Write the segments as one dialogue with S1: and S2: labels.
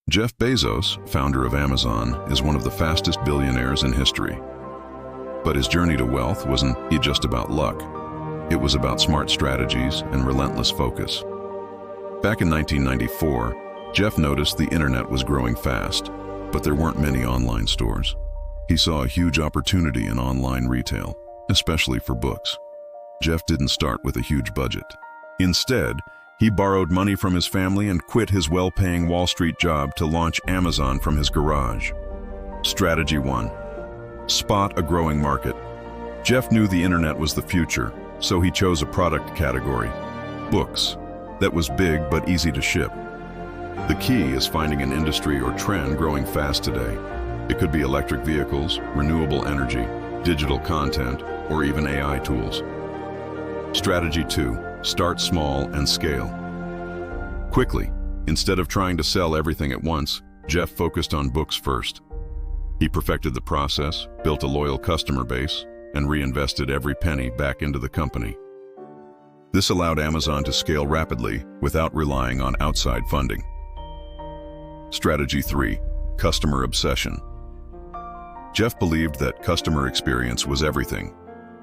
S1: Jeff Bezos, founder of Amazon, is one of the fastest billionaires in history. But his journey to wealth wasn't just about luck. It was about smart strategies and relentless focus. Back in 1994, Jeff noticed the internet was growing fast, but there weren't many online stores. He saw a huge opportunity in online retail, especially for books. Jeff didn't start with a huge budget. Instead, he borrowed money from his family and quit his well-paying Wall Street job to launch Amazon from his garage. Strategy 1. Spot a growing market. Jeff knew the internet was the future, so he chose a product category, books, that was big but easy to ship. The key is finding an industry or trend growing fast today. It could be electric vehicles, renewable energy, digital content, or even AI tools. Strategy 2. Start small and scale. Quickly, instead of trying to sell everything at once, Jeff focused on books first. He perfected the process, built a loyal customer base, and reinvested every penny back into the company. This allowed Amazon to scale rapidly without relying on outside funding. Strategy 3. Customer obsession. Jeff believed that customer experience was everything.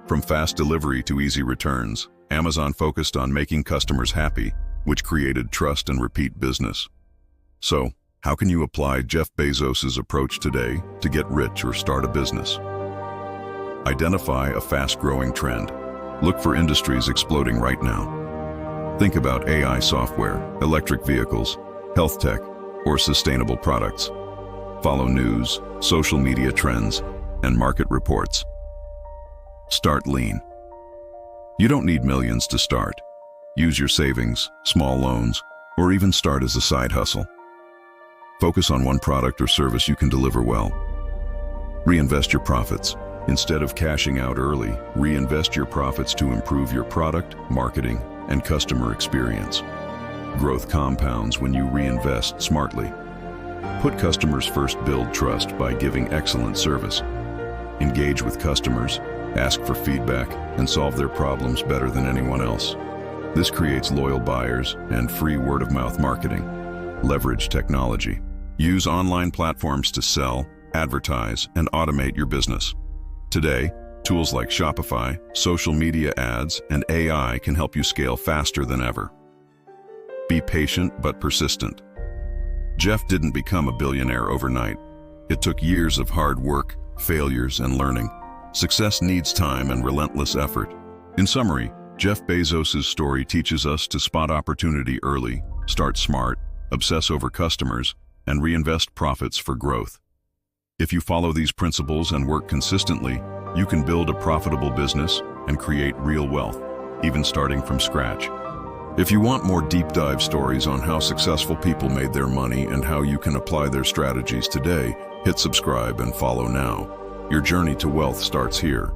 S1: From fast delivery to easy returns, Amazon focused on making customers happy, which created trust and repeat business. So, how can you apply Jeff Bezos' approach today to get rich or start a business? Identify a fast-growing trend. Look for industries exploding right now. Think about AI software, electric vehicles, health tech, or sustainable products. Follow news, social media trends, and market reports. Start lean. You don't need millions to start. Use your savings, small loans, or even start as a side hustle. Focus on one product or service you can deliver well. Reinvest your profits. Instead of cashing out early, reinvest your profits to improve your product, marketing, and customer experience. Growth compounds when you reinvest smartly. Put customers first. Build trust by giving excellent service. Engage with customers, ask for feedback, and solve their problems better than anyone else. This creates loyal buyers and free word-of-mouth marketing. Leverage technology. Use online platforms to sell, advertise, and automate your business. Today, tools like Shopify, social media ads, and AI can help you scale faster than ever. Be patient but persistent. Jeff didn't become a billionaire overnight. It took years of hard work, failures, and learning. Success needs time and relentless effort. In summary, Jeff Bezos' story teaches us to spot opportunity early, start smart, obsess over customers, and reinvest profits for growth. If you follow these principles and work consistently, you can build a profitable business and create real wealth, even starting from scratch. If you want more deep dive stories on how successful people made their money and how you can apply their strategies today, hit subscribe and follow now. Your journey to wealth starts here.